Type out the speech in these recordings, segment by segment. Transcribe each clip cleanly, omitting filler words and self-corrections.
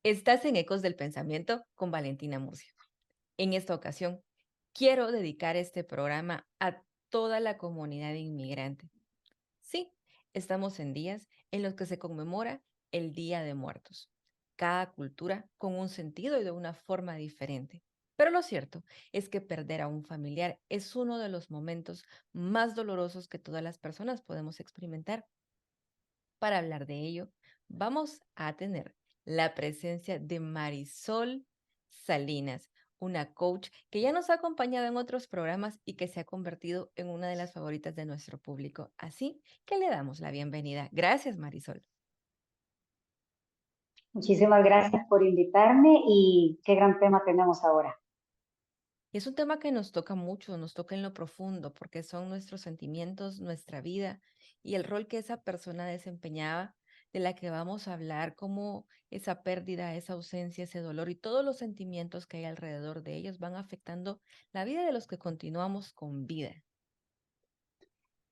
Estás en Ecos del Pensamiento con Valentina Murcia. En esta ocasión, quiero dedicar este programa a toda la comunidad inmigrante. Sí, estamos en días en los que se conmemora el Día de Muertos. Cada cultura con un sentido y de una forma diferente. Pero lo cierto es que perder a un familiar es uno de los momentos más dolorosos que todas las personas podemos experimentar. Para hablar de ello, vamos a tener la presencia de Marisol Salinas, una coach que ya nos ha acompañado en otros programas y que se ha convertido en una de las favoritas de nuestro público. Así que le damos la bienvenida. Gracias, Marisol. Muchísimas gracias por invitarme y qué gran tema tenemos ahora. Y es un tema que nos toca mucho, nos toca en lo profundo, porque son nuestros sentimientos, nuestra vida y el rol que esa persona desempeñaba, de la que vamos a hablar, cómo esa pérdida, esa ausencia, ese dolor y todos los sentimientos que hay alrededor de ellos van afectando la vida de los que continuamos con vida.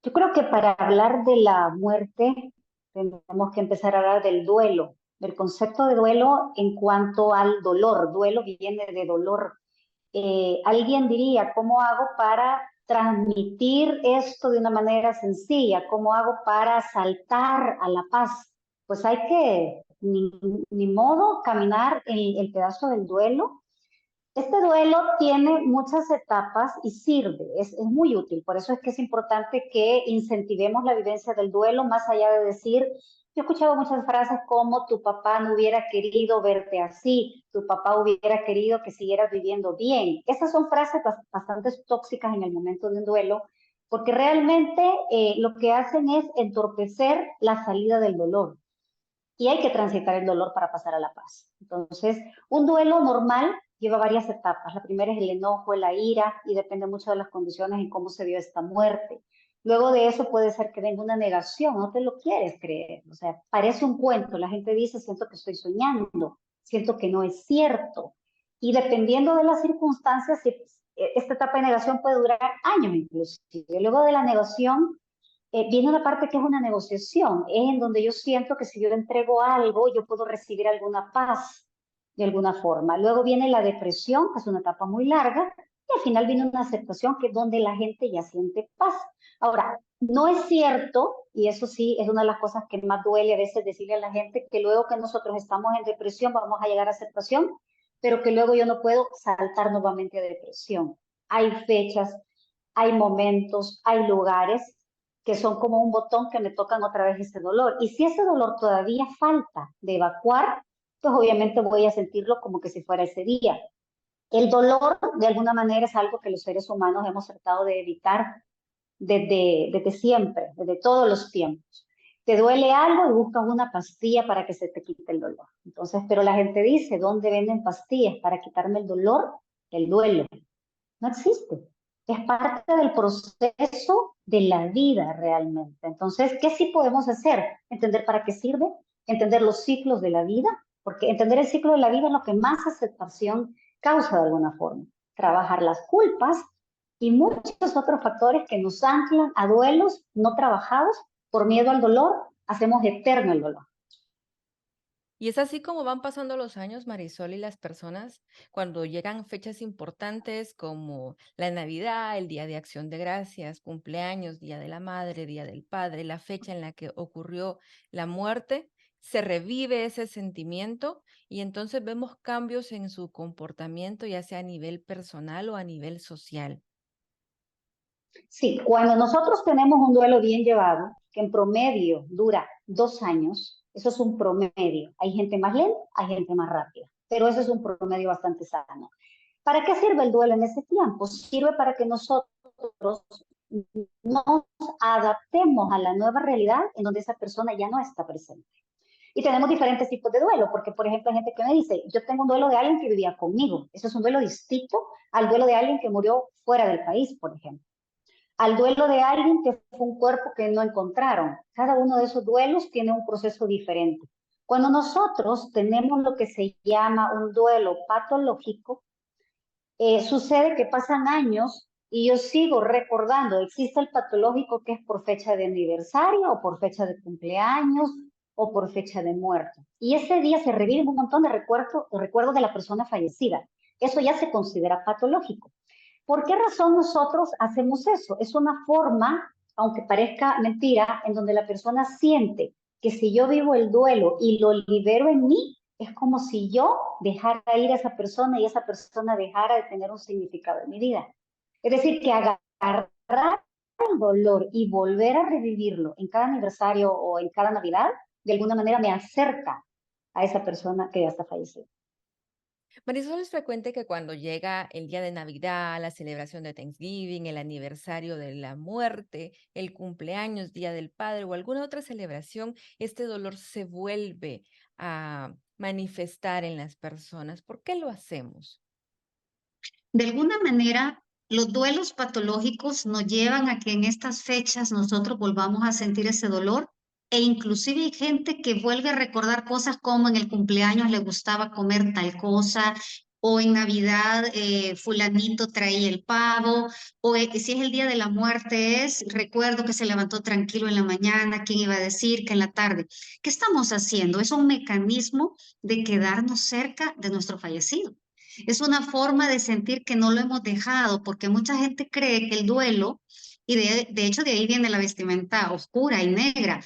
Yo creo que para hablar de la muerte tenemos que empezar a hablar del duelo, del concepto de duelo en cuanto al dolor. Duelo viene de dolor. Alguien diría, ¿cómo hago para transmitir esto de una manera sencilla? ¿Cómo hago para saltar a la paz? Pues hay que, ni modo, caminar el pedazo del duelo. Este duelo tiene muchas etapas y sirve, es muy útil. Por eso es que es importante que incentivemos la vivencia del duelo, más allá de decir, yo he escuchado muchas frases como tu papá no hubiera querido verte así, tu papá hubiera querido que siguieras viviendo bien. Esas son frases bastante tóxicas en el momento de un duelo, porque realmente lo que hacen es entorpecer la salida del dolor. Y hay que transitar el dolor para pasar a la paz. Entonces, un duelo normal lleva varias etapas. La primera es el enojo, la ira, y depende mucho de las condiciones en cómo se dio esta muerte. Luego de eso puede ser que venga una negación, no te lo quieres creer. O sea, parece un cuento. La gente dice, siento que estoy soñando, siento que no es cierto. Y dependiendo de las circunstancias, esta etapa de negación puede durar años inclusive. Luego de la negación viene una parte que es una negociación, es en donde yo siento que si yo entrego algo, yo puedo recibir alguna paz de alguna forma. Luego viene la depresión, que es una etapa muy larga, y al final viene una aceptación, que es donde la gente ya siente paz. Ahora, no es cierto, y eso sí es una de las cosas que más duele a veces decirle a la gente, que luego que nosotros estamos en depresión vamos a llegar a aceptación, pero que luego yo no puedo saltar nuevamente a depresión. Hay fechas, hay momentos, hay lugares que son como un botón que me tocan otra vez ese dolor. Y si ese dolor todavía falta de evacuar, pues obviamente voy a sentirlo como que si fuera ese día. El dolor, de alguna manera, es algo que los seres humanos hemos tratado de evitar desde siempre, desde todos los tiempos. Te duele algo y buscas una pastilla para que se te quite el dolor. Entonces, pero la gente dice, ¿dónde venden pastillas para quitarme el dolor? El duelo. No existe. Es parte del proceso de la vida realmente. Entonces, ¿qué sí podemos hacer? Entender para qué sirve, entender los ciclos de la vida, porque entender el ciclo de la vida es lo que más aceptación causa de alguna forma. Trabajar las culpas y muchos otros factores que nos anclan a duelos no trabajados por miedo al dolor, hacemos eterno el dolor. Y es así como van pasando los años, Marisol, y las personas, cuando llegan fechas importantes como la Navidad, el Día de Acción de Gracias, cumpleaños, Día de la Madre, Día del Padre, la fecha en la que ocurrió la muerte, se revive ese sentimiento y entonces vemos cambios en su comportamiento, ya sea a nivel personal o a nivel social. Sí, cuando nosotros tenemos un duelo bien llevado, que en promedio dura 2 años, eso es un promedio. Hay gente más lenta, hay gente más rápida, pero eso es un promedio bastante sano. ¿Para qué sirve el duelo en ese tiempo? Sirve para que nosotros nos adaptemos a la nueva realidad en donde esa persona ya no está presente. Y tenemos diferentes tipos de duelo, porque por ejemplo hay gente que me dice, yo tengo un duelo de alguien que vivía conmigo. Eso es un duelo distinto al duelo de alguien que murió fuera del país, por ejemplo, al duelo de alguien que fue un cuerpo que no encontraron. Cada uno de esos duelos tiene un proceso diferente. Cuando nosotros tenemos lo que se llama un duelo patológico, sucede que pasan años y yo sigo recordando, existe el patológico que es por fecha de aniversario o por fecha de cumpleaños, o por fecha de muerto. Y ese día se reviven un montón de recuerdos de la persona fallecida. Eso ya se considera patológico. ¿Por qué razón nosotros hacemos eso? Es una forma, aunque parezca mentira, en donde la persona siente que si yo vivo el duelo y lo libero en mí, es como si yo dejara ir a esa persona y esa persona dejara de tener un significado en mi vida. Es decir, que agarrar el dolor y volver a revivirlo en cada aniversario o en cada Navidad, de alguna manera me acerca a esa persona que ya está fallecida. Marisol, es frecuente que cuando llega el día de Navidad, la celebración de Thanksgiving, el aniversario de la muerte, el cumpleaños, Día del Padre o alguna otra celebración, este dolor se vuelve a manifestar en las personas. ¿Por qué lo hacemos? De alguna manera, los duelos patológicos nos llevan a que en estas fechas nosotros volvamos a sentir ese dolor e inclusive hay gente que vuelve a recordar cosas como en el cumpleaños le gustaba comer tal cosa o en Navidad fulanito traía el pavo o si es el día de la muerte es recuerdo que se levantó tranquilo en la mañana, quién iba a decir que en la tarde. ¿Qué estamos haciendo? Es un mecanismo de quedarnos cerca de nuestro fallecido. Es una forma de sentir que no lo hemos dejado, porque mucha gente cree que el duelo, y de hecho de ahí viene la vestimenta oscura y negra,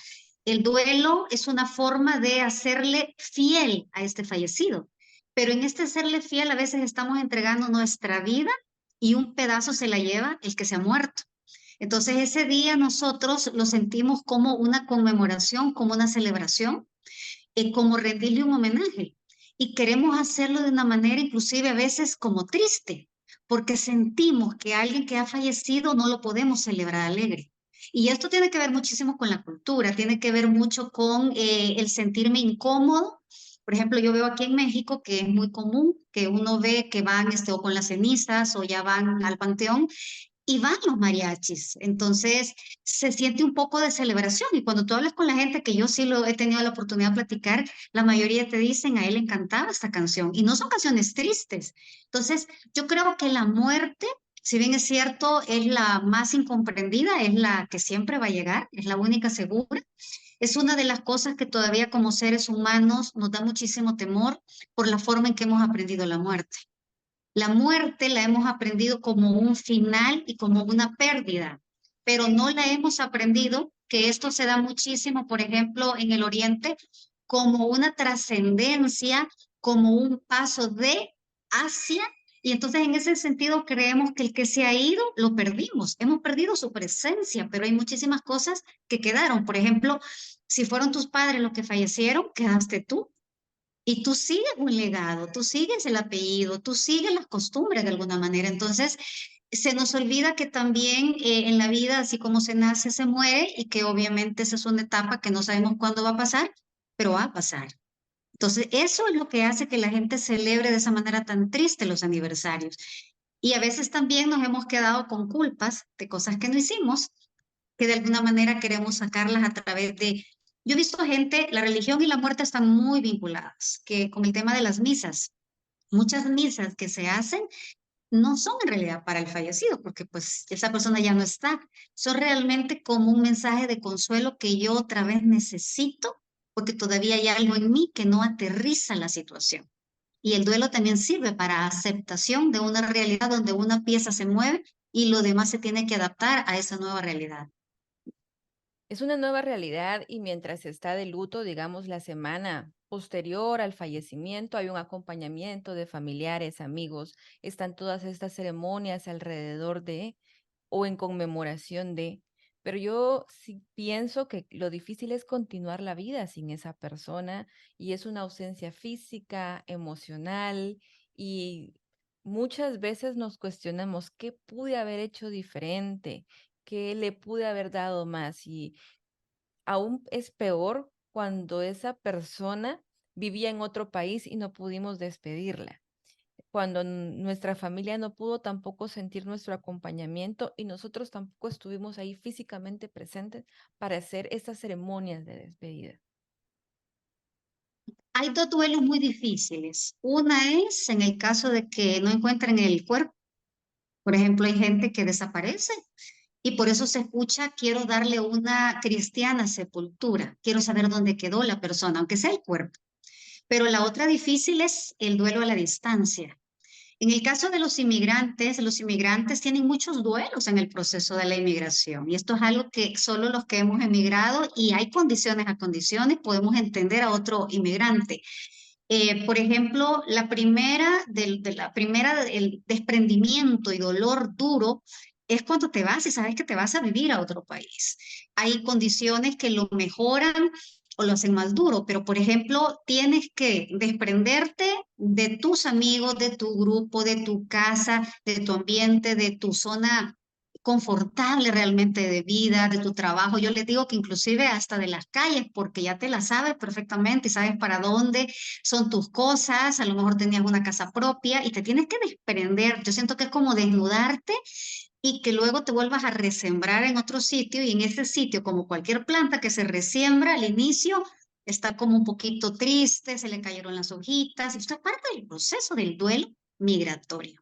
el duelo es una forma de hacerle fiel a este fallecido, pero en este serle fiel a veces estamos entregando nuestra vida y un pedazo se la lleva el que se ha muerto. Entonces ese día nosotros lo sentimos como una conmemoración, como una celebración como rendirle un homenaje. Y queremos hacerlo de una manera inclusive a veces como triste, porque sentimos que alguien que ha fallecido no lo podemos celebrar alegre. Y esto tiene que ver muchísimo con la cultura, tiene que ver mucho con el sentirme incómodo. Por ejemplo, yo veo aquí en México que es muy común que uno ve que van o con las cenizas o ya van al panteón y van los mariachis. Entonces se siente un poco de celebración y cuando tú hablas con la gente, que yo sí lo he tenido la oportunidad de platicar, la mayoría te dicen, a él le encantaba esta canción y no son canciones tristes. Entonces yo creo que la muerte, si bien es cierto, es la más incomprendida, es la que siempre va a llegar, es la única segura. Es una de las cosas que todavía como seres humanos nos da muchísimo temor por la forma en que hemos aprendido la muerte. La muerte la hemos aprendido como un final y como una pérdida, pero no la hemos aprendido, que esto se da muchísimo, por ejemplo, en el Oriente, como una trascendencia, como un paso de hacia, y entonces en ese sentido creemos que el que se ha ido lo perdimos, hemos perdido su presencia, pero hay muchísimas cosas que quedaron. Por ejemplo, si fueron tus padres los que fallecieron, quedaste tú. Y tú sigues un legado, tú sigues el apellido, tú sigues las costumbres de alguna manera. Entonces, se nos olvida que también en la vida, así como se nace, se muere y que obviamente esa es una etapa que no sabemos cuándo va a pasar, pero va a pasar. Entonces, eso es lo que hace que la gente celebre de esa manera tan triste los aniversarios. Y a veces también nos hemos quedado con culpas de cosas que no hicimos, que de alguna manera queremos sacarlas a través de... Yo he visto gente, la religión y la muerte están muy vinculadas, que con el tema de las misas, muchas misas que se hacen no son en realidad para el fallecido, porque pues esa persona ya no está, son realmente como un mensaje de consuelo que yo otra vez necesito, porque todavía hay algo en mí que no aterriza la situación. Y el duelo también sirve para aceptación de una realidad donde una pieza se mueve y lo demás se tiene que adaptar a esa nueva realidad. Es una nueva realidad y mientras se está de luto, digamos, la semana posterior al fallecimiento, hay un acompañamiento de familiares, amigos, están todas estas ceremonias alrededor de o en conmemoración de, pero yo sí pienso que lo difícil es continuar la vida sin esa persona y es una ausencia física, emocional y muchas veces nos cuestionamos qué pude haber hecho diferente, qué le pude haber dado más y aún es peor cuando esa persona vivía en otro país y no pudimos despedirla. Cuando nuestra familia no pudo tampoco sentir nuestro acompañamiento y nosotros tampoco estuvimos ahí físicamente presentes para hacer estas ceremonias de despedida. Hay dos duelos muy difíciles. Una es en el caso de que no encuentren el cuerpo. Por ejemplo, hay gente que desaparece Y por eso se escucha, quiero darle una cristiana sepultura, quiero saber dónde quedó la persona, aunque sea el cuerpo. Pero la otra difícil es el duelo a la distancia. En el caso de los inmigrantes tienen muchos duelos en el proceso de la inmigración y esto es algo que solo los que hemos emigrado y hay condiciones a condiciones podemos entender a otro inmigrante. Por ejemplo, el desprendimiento y dolor duro es cuando te vas y sabes que te vas a vivir a otro país. Hay condiciones que lo mejoran o lo hacen más duro, pero por ejemplo, tienes que desprenderte de tus amigos, de tu grupo, de tu casa, de tu ambiente, de tu zona confortable realmente de vida, de tu trabajo. Yo les digo que inclusive hasta de las calles, porque ya te las sabes perfectamente y sabes para dónde son tus cosas, a lo mejor tenías una casa propia y te tienes que desprender. Yo siento que es como desnudarte y que luego te vuelvas a resembrar en otro sitio y en ese sitio, como cualquier planta que se resiembra al inicio, está como un poquito triste, se le cayeron las hojitas, y esto es parte del proceso del duelo migratorio.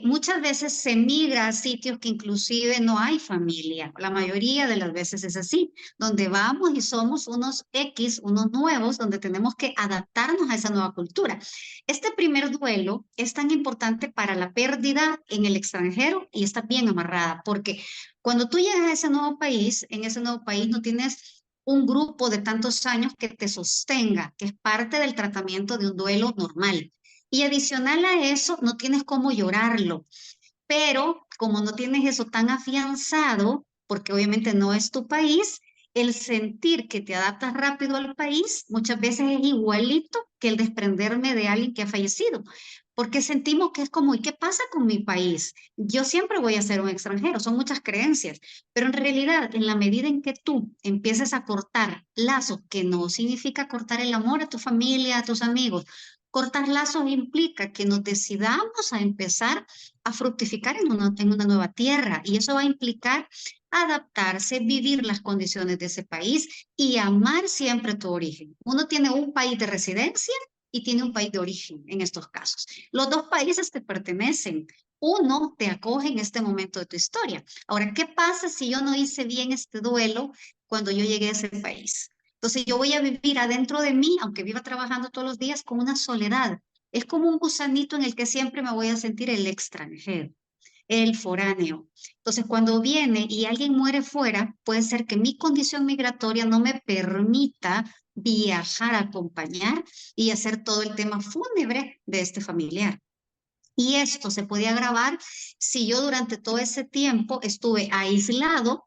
Muchas veces se migra a sitios que inclusive no hay familia. La mayoría de las veces es así, donde vamos y somos unos X, unos nuevos, donde tenemos que adaptarnos a esa nueva cultura. Este primer duelo es tan importante para la pérdida en el extranjero y está bien amarrada, porque cuando tú llegas a ese nuevo país, en ese nuevo país no tienes un grupo de tantos años que te sostenga, que es parte del tratamiento de un duelo normal. Y adicional a eso, no tienes cómo llorarlo, pero como no tienes eso tan afianzado, porque obviamente no es tu país, el sentir que te adaptas rápido al país muchas veces es igualito que el desprenderme de alguien que ha fallecido, porque sentimos que es como, ¿y qué pasa con mi país? Yo siempre voy a ser un extranjero, son muchas creencias, pero en realidad, en la medida en que tú empieces a cortar lazos, que no significa cortar el amor a tu familia, a tus amigos, cortar lazos implica que nos decidamos a empezar a fructificar en una nueva tierra y eso va a implicar adaptarse, vivir las condiciones de ese país y amar siempre tu origen. Uno tiene un país de residencia y tiene un país de origen en estos casos. Los dos países te pertenecen. Uno te acoge en este momento de tu historia. Ahora, ¿qué pasa si yo no hice bien este duelo cuando yo llegué a ese país? Entonces yo voy a vivir adentro de mí, aunque viva trabajando todos los días, con una soledad. Es como un gusanito en el que siempre me voy a sentir el extranjero, el foráneo. Entonces, cuando viene y alguien muere fuera, puede ser que mi condición migratoria no me permita viajar, acompañar y hacer todo el tema fúnebre de este familiar. Y esto se podía agravar si yo durante todo ese tiempo estuve aislado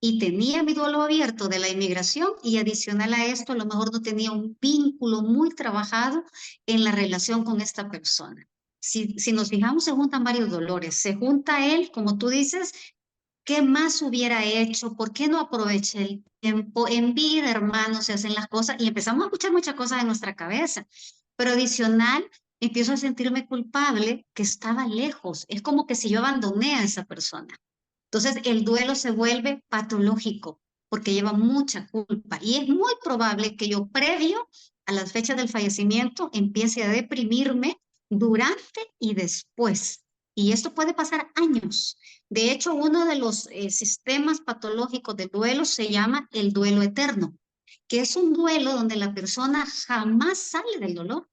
y tenía mi duelo abierto de la inmigración y adicional a esto, a lo mejor no tenía un vínculo muy trabajado en la relación con esta persona. Si nos fijamos, se juntan varios dolores. Se junta él, como tú dices, ¿qué más hubiera hecho? ¿Por qué no aproveché el tiempo? En vida, hermanos, se hacen las cosas y empezamos a escuchar muchas cosas en nuestra cabeza. Pero adicional, empiezo a sentirme culpable que estaba lejos. Es como que si yo abandoné a esa persona. Entonces, el duelo se vuelve patológico porque lleva mucha culpa y es muy probable que yo previo a las fechas del fallecimiento empiece a deprimirme durante y después. Y esto puede pasar años. De hecho, uno de los sistemas patológicos del duelo se llama el duelo eterno, que es un duelo donde la persona jamás sale del dolor.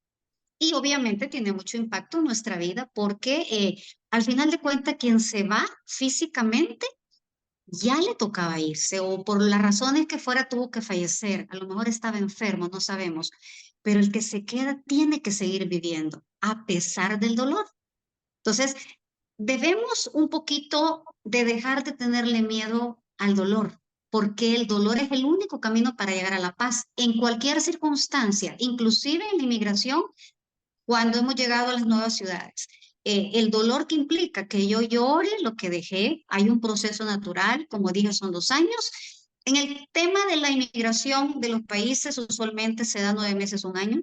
Y obviamente tiene mucho impacto en nuestra vida porque al final de cuentas quien se va físicamente ya le tocaba irse o por las razones que fuera tuvo que fallecer. A lo mejor estaba enfermo, no sabemos. Pero el que se queda tiene que seguir viviendo a pesar del dolor. Entonces, debemos un poquito de dejar de tenerle miedo al dolor, porque el dolor es el único camino para llegar a la paz en cualquier circunstancia, inclusive en la inmigración cuando hemos llegado a las nuevas ciudades. El dolor que implica que yo llore lo que dejé, hay un proceso natural, como dije, son 2 años. En el tema de la inmigración de los países, usualmente se da 9 meses, un año,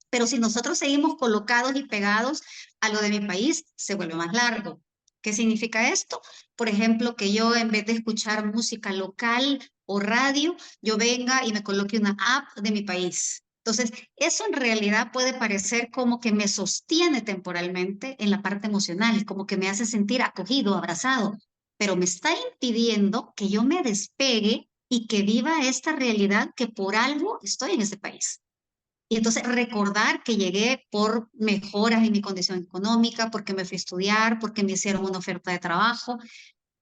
pero si nosotros seguimos colocados y pegados a lo de mi país, se vuelve más largo. ¿Qué significa esto? Por ejemplo, que yo en vez de escuchar música local o radio, yo venga y me coloque una app de mi país. Entonces, eso en realidad puede parecer como que me sostiene temporalmente en la parte emocional, como que me hace sentir acogido, abrazado, pero me está impidiendo que yo me despegue y que viva esta realidad que por algo estoy en este país. Y entonces recordar que llegué por mejoras en mi condición económica, porque me fui a estudiar, porque me hicieron una oferta de trabajo.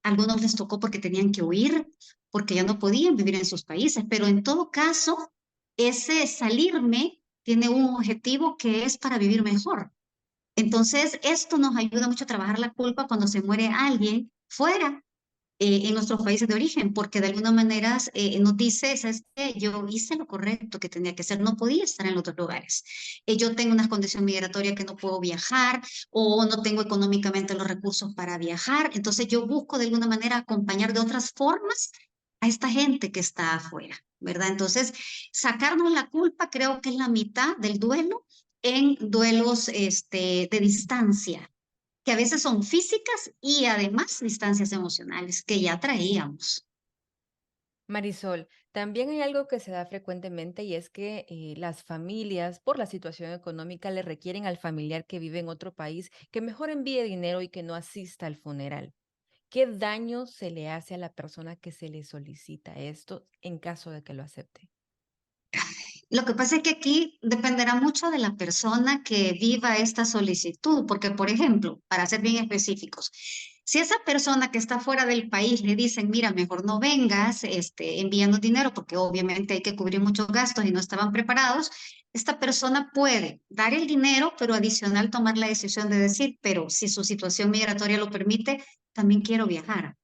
A algunos les tocó porque tenían que huir, porque ya no podían vivir en sus países, pero en todo caso, ese salirme tiene un objetivo que es para vivir mejor. Entonces, esto nos ayuda mucho a trabajar la culpa cuando se muere alguien fuera en nuestros países de origen, porque de alguna manera nos dice, ¿sabes qué? Yo hice lo correcto que tenía que hacer, no podía estar en otros lugares. Yo tengo una condición migratoria que no puedo viajar o no tengo económicamente los recursos para viajar, entonces yo busco de alguna manera acompañar de otras formas a esta gente que está afuera, ¿verdad? Entonces, sacarnos la culpa creo que es la mitad del duelo en duelos de distancia, que a veces son físicas y además distancias emocionales que ya traíamos. Marisol, también hay algo que se da frecuentemente y es que las familias, por la situación económica, le requieren al familiar que vive en otro país que mejor envíe dinero y que no asista al funeral. ¿Qué daño se le hace a la persona que se le solicita esto en caso de que lo acepte? Lo que pasa es que aquí dependerá mucho de la persona que viva esta solicitud, porque, por ejemplo, para ser bien específicos, si esa persona que está fuera del país le dicen, mira, mejor no vengas, enviando dinero, porque obviamente hay que cubrir muchos gastos y no estaban preparados, esta persona puede dar el dinero, pero adicional tomar la decisión de decir, pero si su situación migratoria lo permite, también quiero viajar.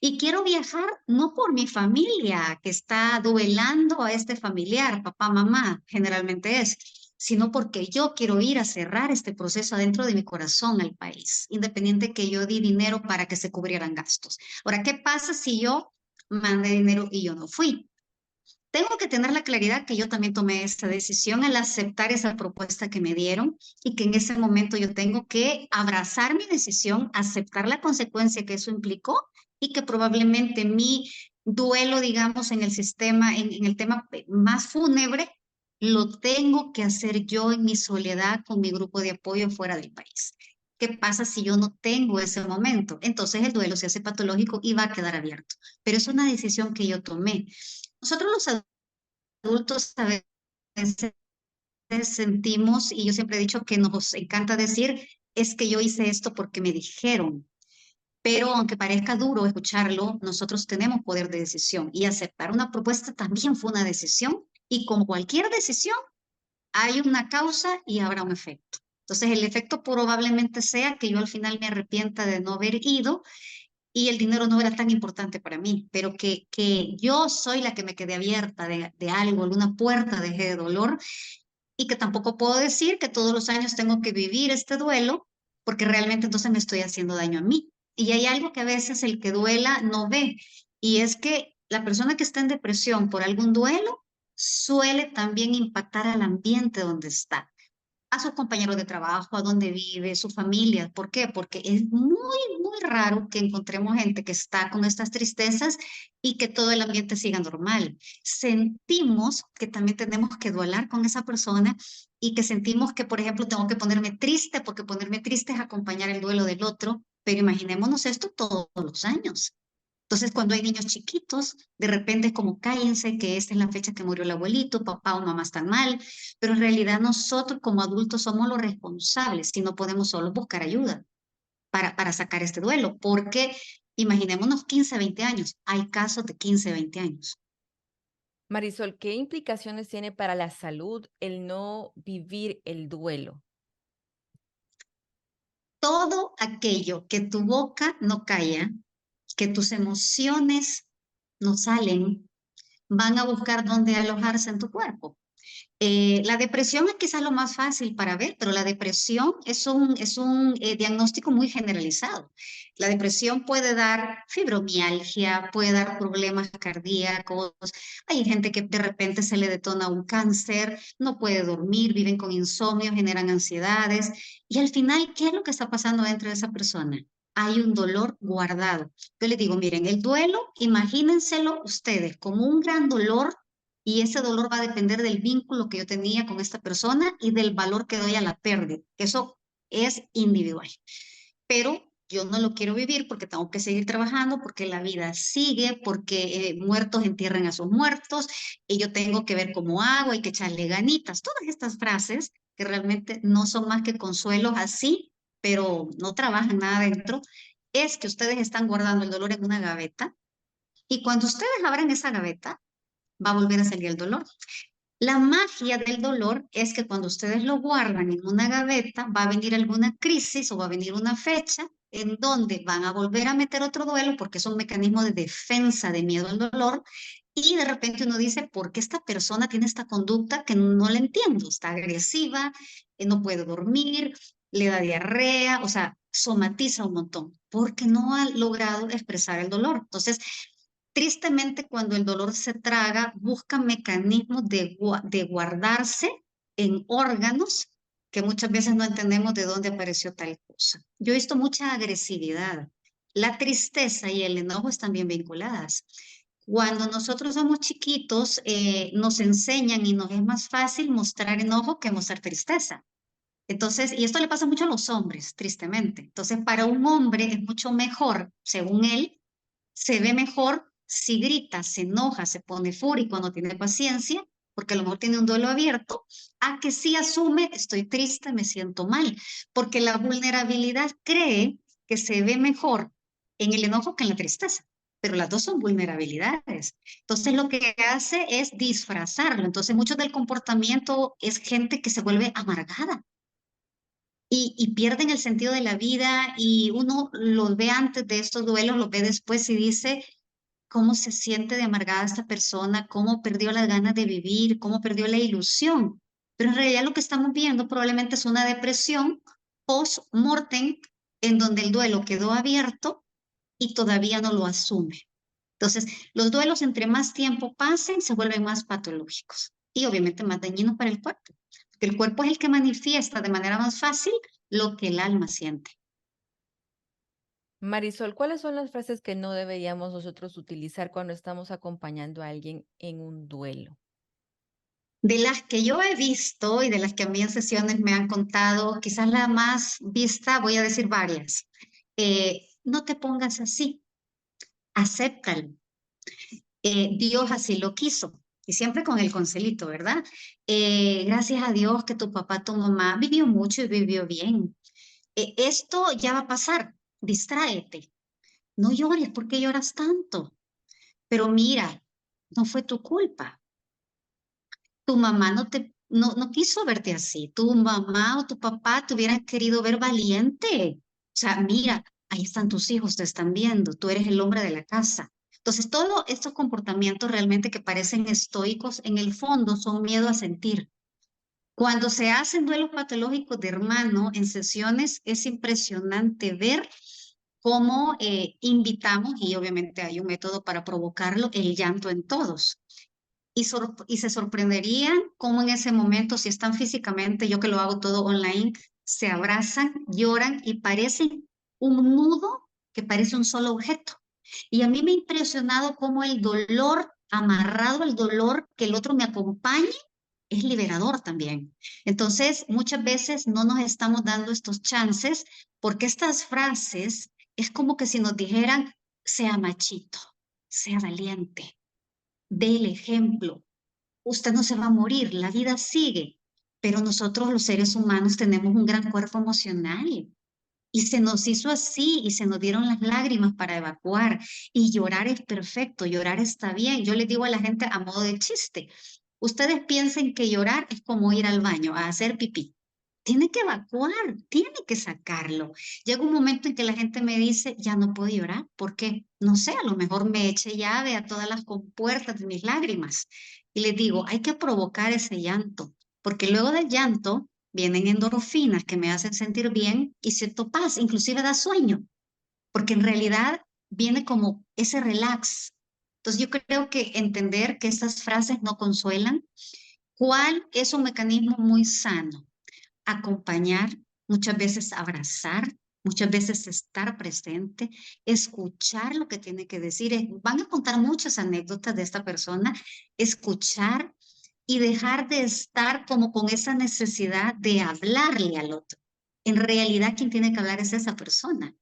Y quiero viajar no por mi familia que está duelando a este familiar, papá, mamá, generalmente es, sino porque yo quiero ir a cerrar este proceso adentro de mi corazón al país, independiente que yo di dinero para que se cubrieran gastos. Ahora, ¿qué pasa si yo mandé dinero y yo no fui? Tengo que tener la claridad que yo también tomé esa decisión al aceptar esa propuesta que me dieron y que en ese momento yo tengo que abrazar mi decisión, aceptar la consecuencia que eso implicó y que probablemente mi duelo, digamos, en el sistema, en el tema más fúnebre, lo tengo que hacer yo en mi soledad con mi grupo de apoyo fuera del país. ¿Qué pasa si yo no tengo ese momento? Entonces el duelo se hace patológico y va a quedar abierto. Pero es una decisión que yo tomé. Nosotros los adultos a veces sentimos, y yo siempre he dicho que nos encanta decir, es que yo hice esto porque me dijeron. Pero aunque parezca duro escucharlo, nosotros tenemos poder de decisión y aceptar una propuesta también fue una decisión y como cualquier decisión, hay una causa y habrá un efecto. Entonces el efecto probablemente sea que yo al final me arrepienta de no haber ido y el dinero no era tan importante para mí, pero que yo soy la que me quedé abierta de algo, alguna puerta dejé de dolor y que tampoco puedo decir que todos los años tengo que vivir este duelo porque realmente entonces me estoy haciendo daño a mí. Y hay algo que a veces el que duela no ve y es que la persona que está en depresión por algún duelo suele también impactar al ambiente donde está, a sus compañeros de trabajo, a donde vive, su familia. ¿Por qué? Porque es muy, muy raro que encontremos gente que está con estas tristezas y que todo el ambiente siga normal. Sentimos que también tenemos que duelar con esa persona y que sentimos que, por ejemplo, tengo que ponerme triste porque ponerme triste es acompañar el duelo del otro, pero imaginémonos esto todos los años. Entonces, cuando hay niños chiquitos, de repente es como cállense, que esta es la fecha que murió el abuelito, papá o mamá están mal, pero en realidad nosotros como adultos somos los responsables si no podemos solo buscar ayuda para sacar este duelo, porque imaginémonos 15, 20 años, hay casos de 15, 20 años. Marisol, ¿qué implicaciones tiene para la salud el no vivir el duelo? Todo aquello que tu boca no calla, que tus emociones no salen, van a buscar dónde alojarse en tu cuerpo. La depresión es quizás lo más fácil para ver, pero la depresión es un diagnóstico muy generalizado. La depresión puede dar fibromialgia, puede dar problemas cardíacos. Hay gente que de repente se le detona un cáncer, no puede dormir, viven con insomnio, generan ansiedades. Y al final, ¿qué es lo que está pasando dentro de esa persona? Hay un dolor guardado. Yo les digo, miren, el duelo, imagínenselo ustedes como un gran dolor y ese dolor va a depender del vínculo que yo tenía con esta persona y del valor que doy a la pérdida. Eso es individual. Pero yo no lo quiero vivir porque tengo que seguir trabajando, porque la vida sigue, porque muertos entierran a sus muertos, y yo tengo que ver cómo hago, hay que echarle ganitas. Todas estas frases que realmente no son más que consuelos así, pero no trabajan nada dentro, es que ustedes están guardando el dolor en una gaveta, y cuando ustedes abran esa gaveta, va a volver a salir el dolor. La magia del dolor es que cuando ustedes lo guardan en una gaveta, va a venir alguna crisis o va a venir una fecha en donde van a volver a meter otro duelo porque es un mecanismo de defensa de miedo al dolor, y de repente uno dice, ¿por qué esta persona tiene esta conducta que no la entiendo? Está agresiva, no puede dormir, le da diarrea, o sea, somatiza un montón porque no ha logrado expresar el dolor. Entonces, tristemente, cuando el dolor se traga, busca mecanismos de guardarse en órganos que muchas veces no entendemos de dónde apareció tal cosa. Yo he visto mucha agresividad. La tristeza y el enojo están bien vinculadas. Cuando nosotros somos chiquitos, nos enseñan y nos es más fácil mostrar enojo que mostrar tristeza. Entonces, y esto le pasa mucho a los hombres, tristemente. Entonces, para un hombre es mucho mejor, según él, se ve mejor si grita, se enoja, se pone fúrico, no tiene paciencia, porque a lo mejor tiene un duelo abierto, a que sí asume, estoy triste, me siento mal, porque la vulnerabilidad cree que se ve mejor en el enojo que en la tristeza, pero las dos son vulnerabilidades. Entonces lo que hace es disfrazarlo. Entonces mucho del comportamiento es gente que se vuelve amargada. Y pierden el sentido de la vida, y uno los ve antes de estos duelos, los ve después y dice, cómo se siente de amargada esta persona, cómo perdió las ganas de vivir, cómo perdió la ilusión. Pero en realidad lo que estamos viendo probablemente es una depresión post-mortem en donde el duelo quedó abierto y todavía no lo asume. Entonces, los duelos entre más tiempo pasen se vuelven más patológicos y obviamente más dañinos para el cuerpo, porque el cuerpo es el que manifiesta de manera más fácil lo que el alma siente. Marisol, ¿cuáles son las frases que no deberíamos nosotros utilizar cuando estamos acompañando a alguien en un duelo? De las que yo he visto y de las que a mí en sesiones me han contado, quizás la más vista, voy a decir varias. No te pongas así, acéptalo. Dios así lo quiso. Y siempre con el conselito, ¿verdad? Gracias a Dios que tu papá, tu mamá vivió mucho y vivió bien. Esto ya va a pasar, distráete. No llores, ¿por qué lloras tanto? Pero mira, no fue tu culpa. Tu mamá no quiso verte así. Tu mamá o tu papá te hubieran querido ver valiente. O sea, mira, ahí están tus hijos, te están viendo, tú eres el hombre de la casa. Entonces, todos estos comportamientos realmente que parecen estoicos, en el fondo son miedo a sentir. Cuando se hacen duelos patológicos de hermano en sesiones, es impresionante ver cómo invitamos, y obviamente hay un método para provocarlo, el llanto en todos. Y se sorprenderían cómo en ese momento, si están físicamente, yo que lo hago todo online, se abrazan, lloran y parecen un nudo que parece un solo objeto. Y a mí me ha impresionado cómo el dolor, amarrado al dolor, que el otro me acompañe, es liberador también. Entonces, muchas veces no nos estamos dando estos chances porque estas frases es como que si nos dijeran, sea machito, sea valiente, dé el ejemplo. Usted no se va a morir, la vida sigue, pero nosotros los seres humanos tenemos un gran cuerpo emocional y se nos hizo así y se nos dieron las lágrimas para evacuar, y llorar es perfecto, llorar está bien. Yo les digo a la gente a modo de chiste, ustedes piensen que llorar es como ir al baño a hacer pipí. Tiene que evacuar, tiene que sacarlo. Llega un momento en que la gente me dice, ya no puedo llorar. ¿Por qué? No sé, a lo mejor me eché llave a todas las compuertas de mis lágrimas. Y les digo, hay que provocar ese llanto, porque luego del llanto vienen endorfinas que me hacen sentir bien y siento paz, inclusive da sueño, porque en realidad viene como ese relax. Entonces yo creo que entender que estas frases no consuelan. ¿Cuál es un mecanismo muy sano? Acompañar, muchas veces abrazar, muchas veces estar presente, escuchar lo que tiene que decir. Van a contar muchas anécdotas de esta persona, escuchar y dejar de estar como con esa necesidad de hablarle al otro. En realidad, quien tiene que hablar es esa persona.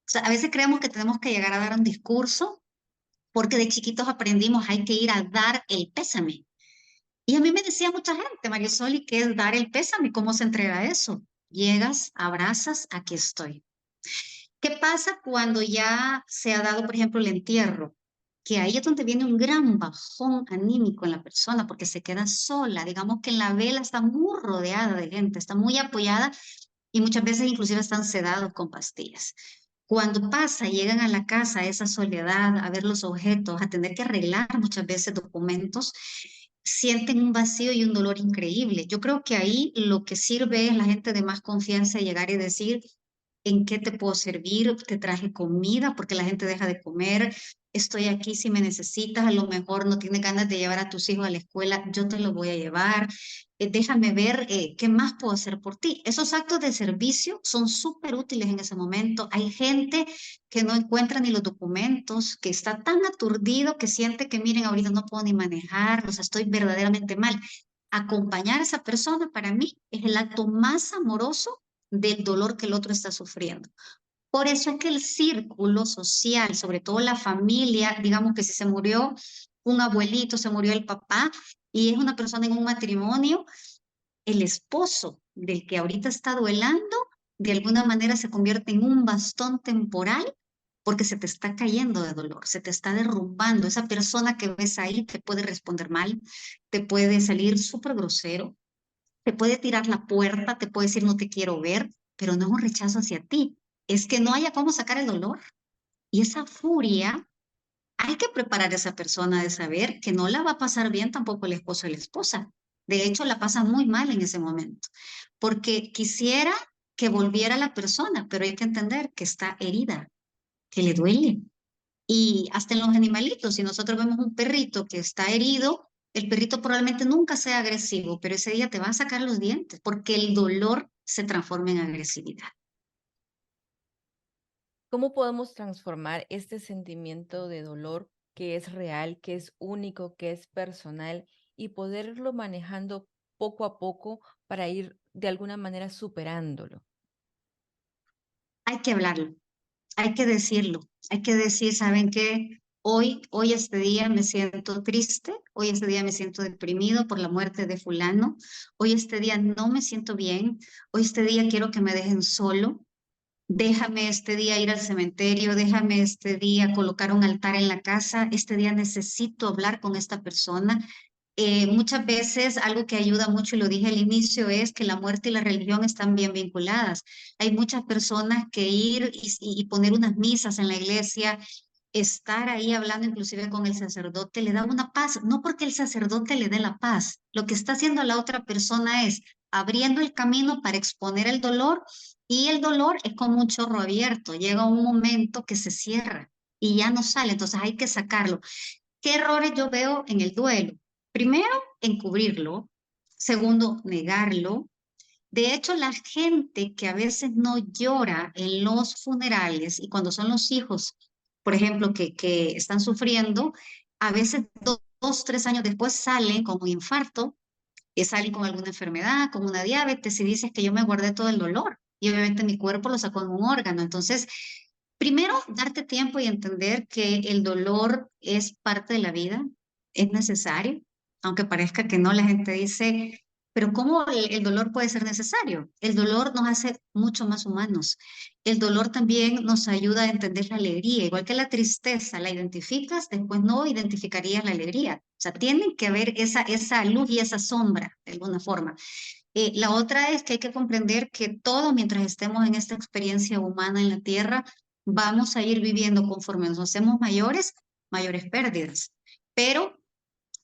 sea, a veces creemos que tenemos que llegar a dar un discurso porque de chiquitos aprendimos hay que ir a dar el pésame. Y a mí me decía mucha gente, Marisol, ¿y qué es dar el pésame? ¿Cómo se entrega eso? Llegas, abrazas, aquí estoy. ¿Qué pasa cuando ya se ha dado, por ejemplo, el entierro? Que ahí es donde viene un gran bajón anímico en la persona porque se queda sola. Digamos que en la vela está muy rodeada de gente, está muy apoyada y muchas veces inclusive están sedados con pastillas. Cuando pasa, llegan a la casa, esa soledad, a ver los objetos, a tener que arreglar muchas veces documentos, sienten un vacío y un dolor increíble. Yo creo que ahí lo que sirve es la gente de más confianza llegar y decir, ¿en qué te puedo servir? Te traje comida porque la gente deja de comer. Estoy aquí si me necesitas. A lo mejor no tienes ganas de llevar a tus hijos a la escuela. Yo te lo voy a llevar. Déjame ver qué más puedo hacer por ti. Esos actos de servicio son súper útiles en ese momento. Hay gente que no encuentra ni los documentos, que está tan aturdido que siente que, miren, ahorita no puedo ni manejar, o sea, estoy verdaderamente mal. Acompañar a esa persona para mí es el acto más amoroso del dolor que el otro está sufriendo. Por eso es que el círculo social, sobre todo la familia, digamos que si se murió un abuelito, se murió el papá y es una persona en un matrimonio, el esposo del que ahorita está duelando, de alguna manera se convierte en un bastón temporal porque se te está cayendo de dolor, se te está derrumbando. Esa persona que ves ahí te puede responder mal, te puede salir súper grosero, te puede tirar la puerta, te puede decir no te quiero ver, pero no es un rechazo hacia ti, es que no haya cómo sacar el dolor. Y esa furia, hay que preparar a esa persona de saber que no la va a pasar bien tampoco el esposo y la esposa. De hecho, la pasa muy mal en ese momento, porque quisiera que volviera la persona, pero hay que entender que está herida, que le duele. Y hasta en los animalitos, si nosotros vemos un perrito que está herido, el perrito probablemente nunca sea agresivo, pero ese día te va a sacar los dientes porque el dolor se transforma en agresividad. ¿Cómo podemos transformar este sentimiento de dolor que es real, que es único, que es personal y poderlo manejando poco a poco para ir de alguna manera superándolo? Hay que hablarlo, hay que decirlo, hay que decir, ¿saben qué? Hoy este día me siento triste, hoy este día me siento deprimido por la muerte de fulano, hoy este día no me siento bien, hoy este día quiero que me dejen solo, déjame este día ir al cementerio, déjame este día colocar un altar en la casa, este día necesito hablar con esta persona. Muchas veces algo que ayuda mucho, y lo dije al inicio, es que la muerte y la religión están bien vinculadas. Hay muchas personas que ir y poner unas misas en la iglesia, estar ahí hablando inclusive con el sacerdote, le da una paz, no porque el sacerdote le dé la paz, lo que está haciendo la otra persona es abriendo el camino para exponer el dolor y el dolor es como un chorro abierto, llega un momento que se cierra y ya no sale, entonces hay que sacarlo. ¿Qué errores yo veo en el duelo? Primero, encubrirlo. Segundo, negarlo. De hecho, la gente que a veces no llora en los funerales y cuando son los hijos, por ejemplo, que están sufriendo, a veces 2, 3 años después salen con un infarto, salen con alguna enfermedad, con una diabetes y dices que yo me guardé todo el dolor y obviamente mi cuerpo lo sacó en un órgano. Entonces, primero, darte tiempo y entender que el dolor es parte de la vida, es necesario, aunque parezca que no, la gente dice, pero ¿cómo el dolor puede ser necesario? El dolor nos hace mucho más humanos. El dolor también nos ayuda a entender la alegría, igual que la tristeza, la identificas, después no identificarías la alegría. O sea, tienen que haber esa luz y esa sombra, de alguna forma. La otra es que hay que comprender que todo mientras estemos en esta experiencia humana en la tierra, vamos a ir viviendo conforme nos hacemos mayores, mayores pérdidas. Pero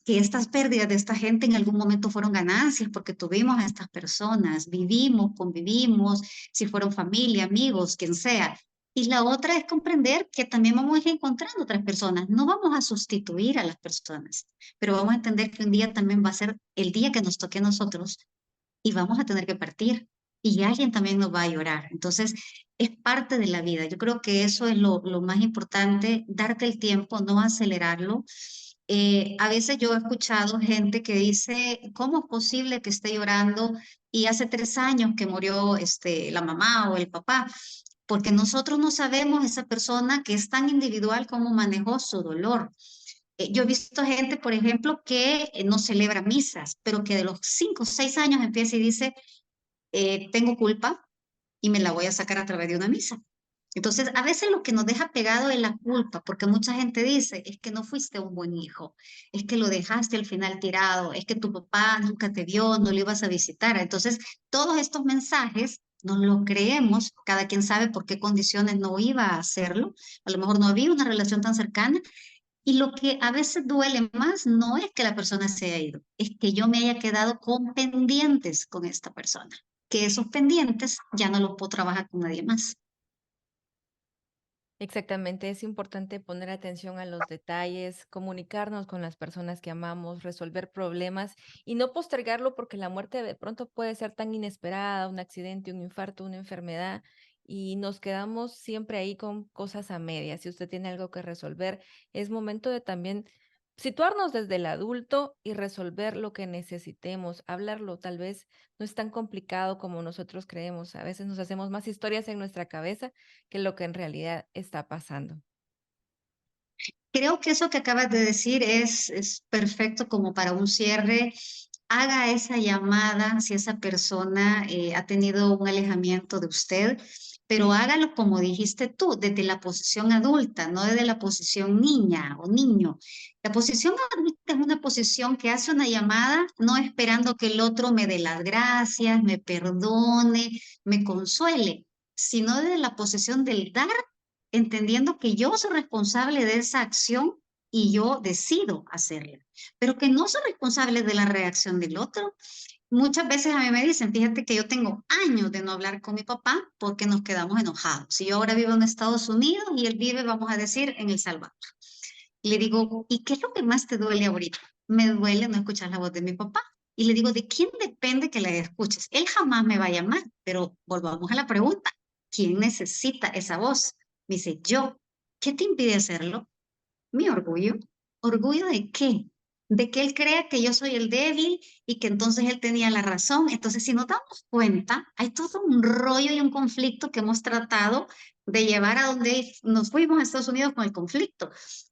que estas pérdidas de esta gente en algún momento fueron ganancias porque tuvimos a estas personas, vivimos, convivimos, si fueron familia, amigos, quien sea. Y la otra es comprender que también vamos a ir encontrando otras personas. No vamos a sustituir a las personas, pero vamos a entender que un día también va a ser el día que nos toque a nosotros y vamos a tener que partir y alguien también nos va a llorar. Entonces, es parte de la vida. Yo creo que eso es lo más importante, darte el tiempo, no acelerarlo. A veces yo he escuchado gente que dice, ¿cómo es posible que esté llorando y hace 3 años que murió la mamá o el papá? porque nosotros no sabemos esa persona que es tan individual cómo manejó su dolor. Yo he visto gente, por ejemplo, que no celebra misas, pero que de los 5 o 6 años empieza y dice, tengo culpa y me la voy a sacar a través de una misa. Entonces, a veces lo que nos deja pegado es la culpa, porque mucha gente dice, es que no fuiste un buen hijo, es que lo dejaste al final tirado, es que tu papá nunca te vio, no lo ibas a visitar. Entonces, todos estos mensajes no los creemos, cada quien sabe por qué condiciones no iba a hacerlo, a lo mejor no había una relación tan cercana, y lo que a veces duele más no es que la persona se haya ido, es que yo me haya quedado con pendientes con esta persona, que esos pendientes ya no los puedo trabajar con nadie más. Exactamente, es importante poner atención a los detalles, comunicarnos con las personas que amamos, resolver problemas y no postergarlo porque la muerte de pronto puede ser tan inesperada, un accidente, un infarto, una enfermedad, y nos quedamos siempre ahí con cosas a medias. Si usted tiene algo que resolver, es momento de también situarnos desde el adulto y resolver lo que necesitemos, hablarlo. Tal vez no es tan complicado como nosotros creemos. A veces nos hacemos más historias en nuestra cabeza que lo que en realidad está pasando. Creo que eso que acabas de decir es perfecto como para un cierre. Haga esa llamada si esa persona ha tenido un alejamiento de usted, pero hágalo como dijiste tú, desde la posición adulta, no desde la posición niña o niño. La posición adulta es una posición que hace una llamada no esperando que el otro me dé las gracias, me perdone, me consuele, sino desde la posición del dar, entendiendo que yo soy responsable de esa acción y yo decido hacerla, pero que no soy responsable de la reacción del otro. Muchas veces a mí me dicen, fíjate que yo tengo años de no hablar con mi papá porque nos quedamos enojados. Si yo ahora vivo en Estados Unidos y él vive, vamos a decir, en El Salvador. Y le digo, ¿y qué es lo que más te duele ahorita? Me duele no escuchar la voz de mi papá. Y le digo, ¿de quién depende que la escuches? Él jamás me va a llamar, pero volvamos a la pregunta. ¿Quién necesita esa voz? Me dice, yo. ¿Qué te impide hacerlo? Mi orgullo. ¿Orgullo de qué? De que él crea que yo soy el débil y que entonces él tenía la razón. Entonces, si nos damos cuenta, hay todo un rollo y un conflicto que hemos tratado de llevar a donde nos fuimos a Estados Unidos con el conflicto.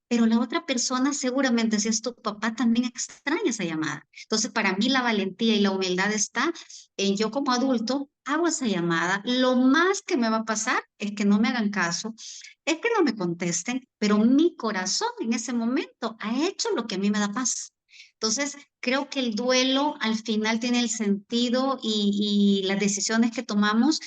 Pero la otra persona, seguramente, si es tu papá, también extraña esa llamada. Entonces, para mí la valentía y la humildad está en yo como adulto, hago esa llamada. Lo más que me va a pasar es que no me hagan caso, es que no me contesten, pero mi corazón en ese momento ha hecho lo que a mí me da paz. Entonces, creo que el duelo al final tiene el sentido y las decisiones que tomamos,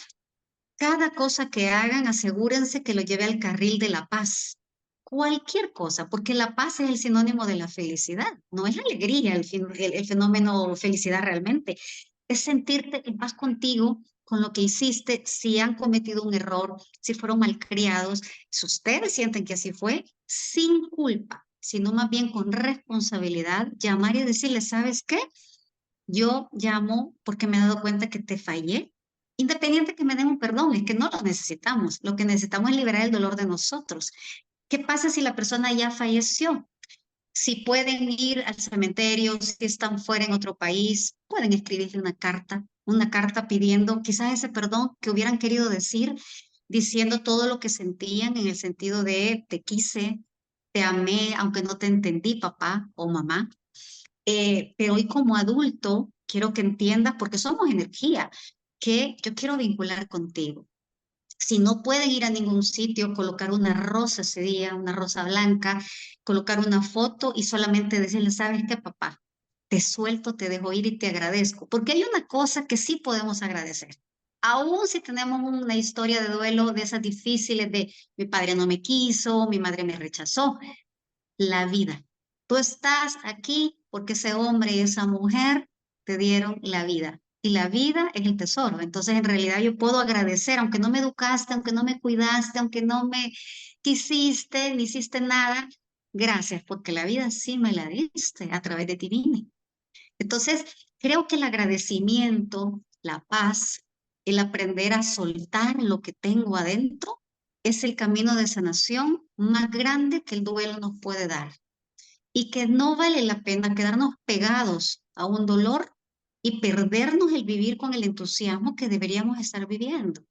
cada cosa que hagan, asegúrense que lo lleve al carril de la paz. Cualquier cosa, porque la paz es el sinónimo de la felicidad, no es la alegría el fenómeno felicidad realmente. Es sentirte en paz contigo, con lo que hiciste, si han cometido un error, si fueron malcriados, si ustedes sienten que así fue, sin culpa, sino más bien con responsabilidad, llamar y decirle, ¿sabes qué? Yo llamo porque me he dado cuenta que te fallé. Independiente que me den un perdón, es que no lo necesitamos. Lo que necesitamos es liberar el dolor de nosotros. ¿Qué pasa si la persona ya falleció? Si pueden ir al cementerio, si están fuera en otro país, pueden escribirle una carta pidiendo quizás ese perdón que hubieran querido decir, diciendo todo lo que sentían en el sentido de te quise, te amé, aunque no te entendí, papá o mamá. Pero hoy como adulto quiero que entiendas, porque somos energía, que yo quiero vincular contigo. Si no pueden ir a ningún sitio, colocar una rosa ese día, una rosa blanca, colocar una foto y solamente decirle, ¿sabes qué, papá? Te suelto, te dejo ir y te agradezco. Porque hay una cosa que sí podemos agradecer. Aún si tenemos una historia de duelo de esas difíciles de mi padre no me quiso, mi madre me rechazó, la vida. Tú estás aquí porque ese hombre y esa mujer te dieron la vida. Y la vida es el tesoro. Entonces, en realidad yo puedo agradecer, aunque no me educaste, aunque no me cuidaste, aunque no me quisiste, ni hiciste nada, gracias, porque la vida sí me la diste, a través de ti vine. Entonces, creo que el agradecimiento, la paz, el aprender a soltar lo que tengo adentro, es el camino de sanación más grande que el duelo nos puede dar. Y que no vale la pena quedarnos pegados a un dolor y perdernos el vivir con el entusiasmo que deberíamos estar viviendo.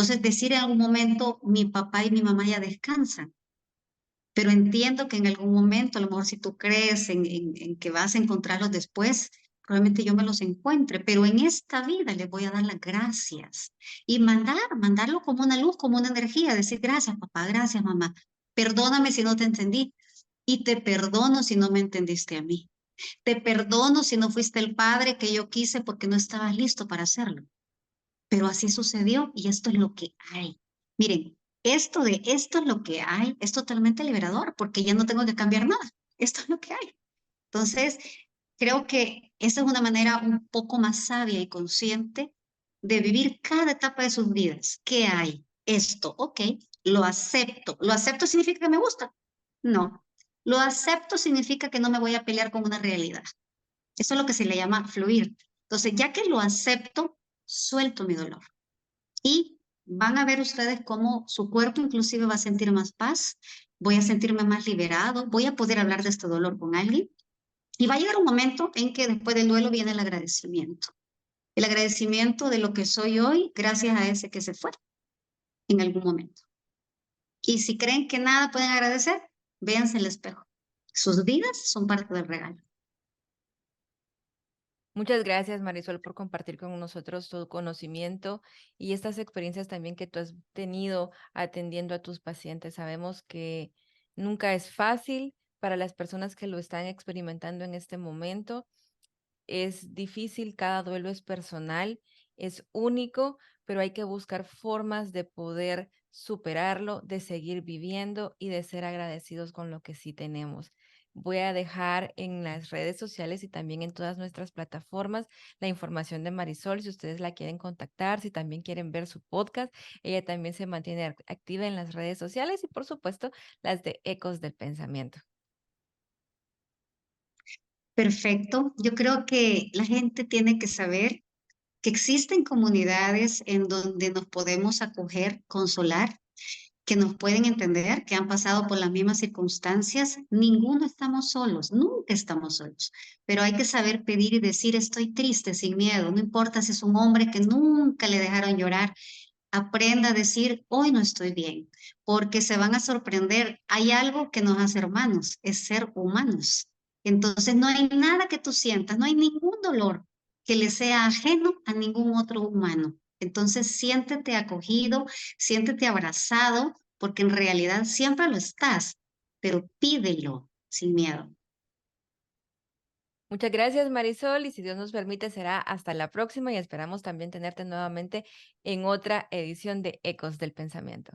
Entonces, decir en algún momento, mi papá y mi mamá ya descansan, pero entiendo que en algún momento, a lo mejor si tú crees en que vas a encontrarlos después, probablemente yo me los encuentre, pero en esta vida les voy a dar las gracias y mandarlo como una luz, como una energía, decir gracias papá, gracias mamá, perdóname si no te entendí y te perdono si no me entendiste a mí. Te perdono si no fuiste el padre que yo quise porque no estabas listo para hacerlo. Pero así sucedió y esto es lo que hay. Miren, esto es lo que hay, es totalmente liberador porque ya no tengo que cambiar nada. Esto es lo que hay. Entonces, creo que esa es una manera un poco más sabia y consciente de vivir cada etapa de sus vidas. ¿Qué hay? Esto, ok, lo acepto. ¿Lo acepto significa que me gusta? No. Lo acepto significa que no me voy a pelear con una realidad. Eso es lo que se le llama fluir. Entonces, ya que lo acepto, suelto mi dolor. Y van a ver ustedes cómo su cuerpo inclusive va a sentir más paz, voy a sentirme más liberado, voy a poder hablar de este dolor con alguien. Y va a llegar un momento en que después del duelo viene el agradecimiento. El agradecimiento de lo que soy hoy gracias a ese que se fue en algún momento. Y si creen que nada pueden agradecer, véanse el espejo. Sus vidas son parte del regalo. Muchas gracias, Marisol, por compartir con nosotros tu conocimiento y estas experiencias también que tú has tenido atendiendo a tus pacientes. Sabemos que nunca es fácil para las personas que lo están experimentando en este momento. Es difícil, cada duelo es personal, es único, pero hay que buscar formas de poder superarlo, de seguir viviendo y de ser agradecidos con lo que sí tenemos. Voy a dejar en las redes sociales y también en todas nuestras plataformas la información de Marisol, si ustedes la quieren contactar, si también quieren ver su podcast. Ella también se mantiene activa en las redes sociales y por supuesto las de Ecos del Pensamiento. Perfecto. Yo creo que la gente tiene que saber que existen comunidades en donde nos podemos acoger, consolar, que nos pueden entender, que han pasado por las mismas circunstancias. Ninguno estamos solos, nunca estamos solos, pero hay que saber pedir y decir estoy triste sin miedo, no importa si es un hombre que nunca le dejaron llorar, aprenda a decir hoy no estoy bien, porque se van a sorprender. Hay algo que nos hace hermanos, es ser humanos. Entonces no hay nada que tú sientas, no hay ningún dolor que le sea ajeno a ningún otro humano. Entonces siéntete acogido, siéntete abrazado, porque en realidad siempre lo estás, pero pídelo sin miedo. Muchas gracias, Marisol, y si Dios nos permite, será hasta la próxima y esperamos también tenerte nuevamente en otra edición de Ecos del Pensamiento.